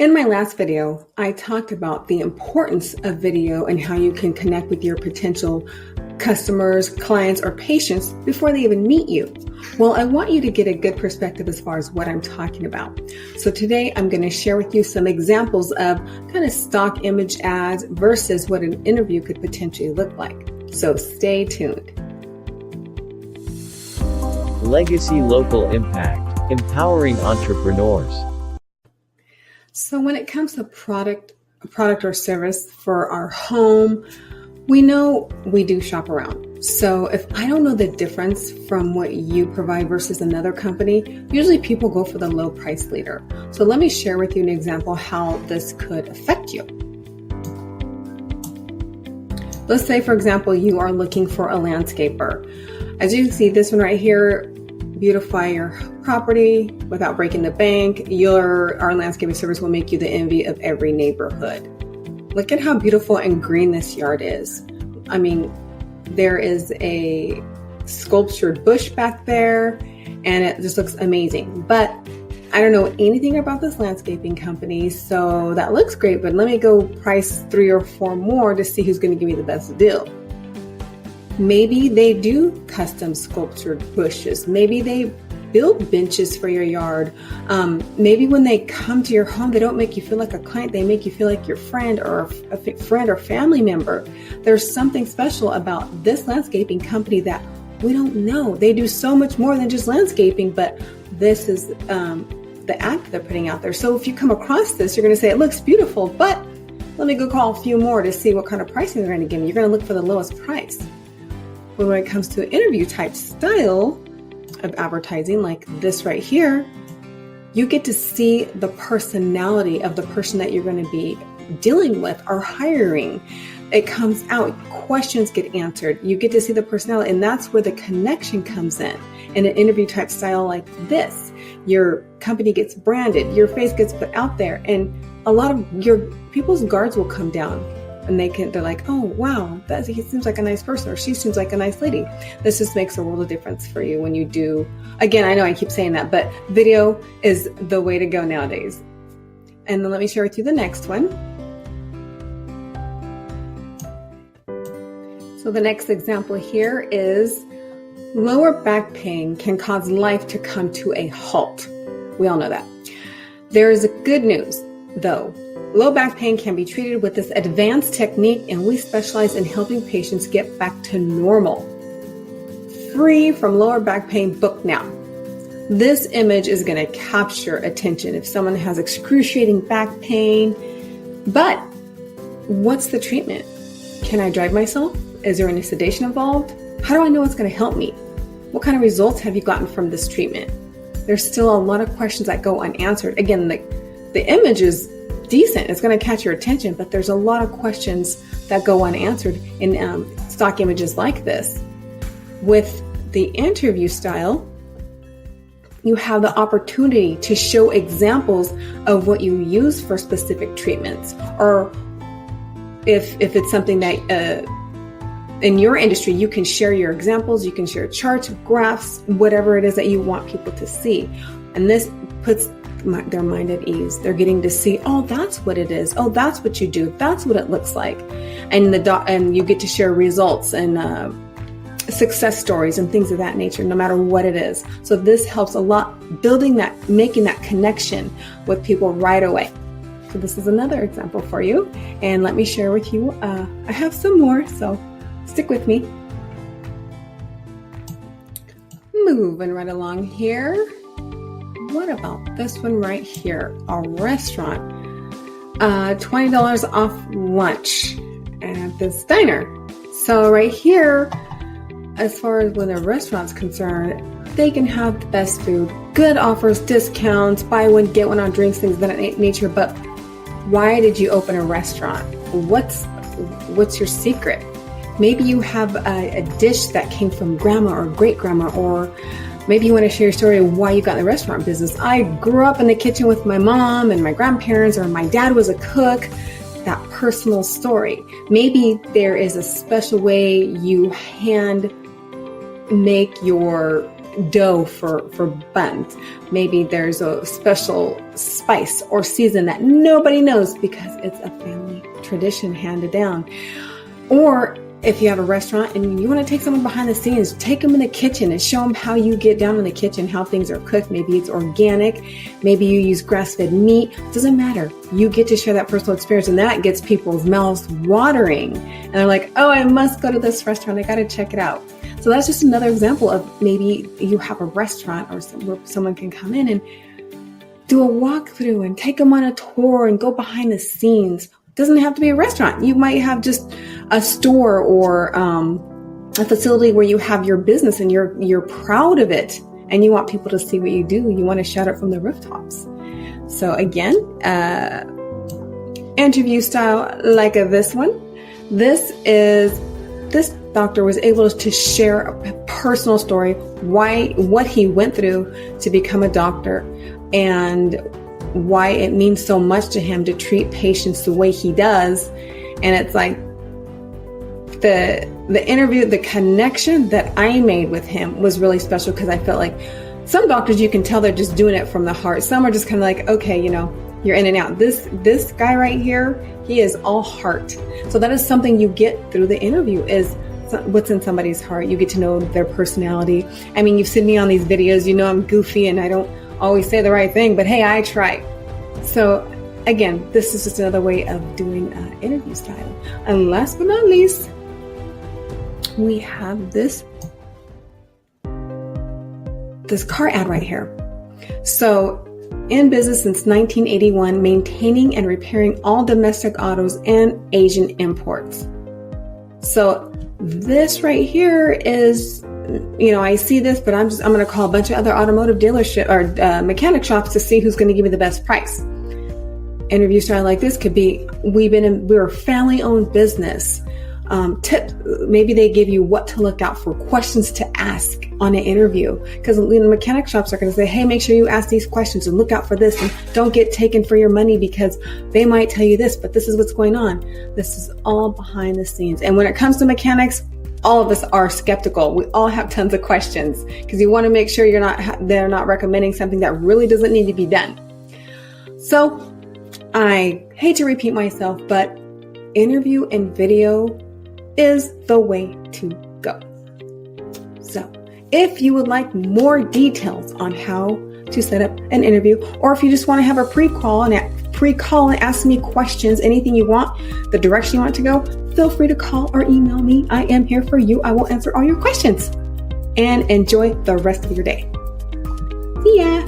In my last video, I talked about the importance of video and how you can connect with your potential customers, clients, or patients before they even meet you. Well, I want you to get a good perspective as far as what I'm talking about. So today I'm going to share with you some examples of kind of stock image ads versus what an interview could potentially look like. So stay tuned. Legacy Local Impact, empowering entrepreneurs. So when it comes to product or service for our home, we know we do shop around. So if I don't know the difference from what you provide versus another company, usually people go for the low price leader. So let me share with you an example how this could affect you. Let's say, for example, you are looking for a landscaper. As you can see, this one right here, beautify your property without breaking the bank. Our landscaping service will make you the envy of every neighborhood. Look at how beautiful and green this yard is. I mean, there is a sculptured bush back there and it just looks amazing. But I don't know anything about this landscaping company, so that looks great, but let me go price 3 or 4 more to see who's going to give me the best deal. Maybe they do custom sculptured bushes. Maybe they build benches for your yard. Maybe when they come to your home, they don't make you feel like a client. They make you feel like your friend or a friend or family member. There's something special about this landscaping company that we don't know. They do so much more than just landscaping, but this is the ad they're putting out there. So if you come across this, you're going to say, it looks beautiful, but let me go call a few more to see what kind of pricing they're going to give me. You're going to look for the lowest price. But when it comes to an interview type style of advertising like this right here, you get to see the personality of the person that you're going to be dealing with or hiring. It comes out, questions get answered. You get to see the personality, and that's where the connection comes in. In an interview type style like this, your company gets branded, your face gets put out there, and a lot of your people's guards will come down. And they're like, oh, wow, he seems like a nice person, or she seems like a nice lady. This just makes a world of difference for you when you do. Again, I know I keep saying that, but video is the way to go nowadays. And then let me share with you the next one. So the next example here is lower back pain can cause life to come to a halt. We all know that. There is good news, though. Low back pain can be treated with this advanced technique, and we specialize in helping patients get back to normal. Free from lower back pain, book now. This image is going to capture attention if someone has excruciating back pain. But what's the treatment? Can I drive myself? Is there any sedation involved? How do I know it's going to help me? What kind of results have you gotten from this treatment? There's still a lot of questions that go unanswered. Again, the image is decent. It's going to catch your attention, but there's a lot of questions that go unanswered in stock images like this. With the interview style, you have the opportunity to show examples of what you use for specific treatments, or if it's something that in your industry, you can share your examples, you can share charts, graphs, whatever it is that you want people to see. And this puts their mind at ease. They're getting to see, oh, that's what it is. Oh, that's what you do. That's what it looks like. And you get to share results and success stories and things of that nature, no matter what it is. So this helps a lot making that connection with people right away. So this is another example for you. And let me share with you, I have some more, so stick with me. Moving right along here. What about this one right here? A restaurant. $20 off lunch at this diner. So right here, as far as when a restaurant's concerned, they can have the best food, good offers, discounts, buy one, get one on drinks, things of that nature. But why did you open a restaurant? What's your secret? Maybe you have a dish that came from grandma or great grandma, or maybe you want to share your story of why you got in the restaurant business. I grew up in the kitchen with my mom and my grandparents, or my dad was a cook. That personal story. Maybe there is a special way you hand make your dough for buns. Maybe there's a special spice or season that nobody knows because it's a family tradition handed down. Or if you have a restaurant and you want to take someone behind the scenes, take them in the kitchen and show them how you get down in the kitchen, how things are cooked. Maybe it's organic. Maybe you use grass-fed meat. It doesn't matter. You get to share that personal experience, and that gets people's mouths watering. And they're like, oh, I must go to this restaurant. I got to check it out. So that's just another example of maybe you have a restaurant or where someone can come in and do a walkthrough and take them on a tour and go behind the scenes. It doesn't have to be a restaurant. You might have just a store or a facility where you have your business and you're proud of it and you want people to see what you do. You want to shout it from the rooftops. So again, interview style like this one. This doctor was able to share a personal story, what he went through to become a doctor, and why it means so much to him to treat patients the way he does. And it's like the interview, the connection that I made with him was really special, because I felt like some doctors, you can tell they're just doing it from the heart. Some are just kind of like, okay, you're in and out. This guy right here, he is all heart. So that is something you get through the interview, is what's in somebody's heart. You get to know their personality. I mean, you've seen me on these videos, I'm goofy and I don't always say the right thing, but hey, I try. So again, this is just another way of doing interview style. And last but not least, we have this car ad right here. So in business since 1981, maintaining and repairing all domestic autos and Asian imports. So this right here is, I see this, but I'm going to call a bunch of other automotive dealership or mechanic shops to see who's going to give me the best price. Interview style like this could be, we're a family-owned business. Maybe they give you what to look out for, questions to ask on an interview, because the mechanic shops are going to say, hey, make sure you ask these questions and look out for this, and don't get taken for your money because they might tell you this, but this is what's going on. This is all behind the scenes. And when it comes to mechanics, all of us are skeptical. We all have tons of questions because you want to make sure they're not recommending something that really doesn't need to be done. So I hate to repeat myself, but interview and video is the way to go. So if you would like more details on how to set up an interview, or if you just want to have a pre-call and ask me questions, anything you want, the direction you want to go, feel free to call or email me. I am here for you. I will answer all your questions, and enjoy the rest of your day. See ya.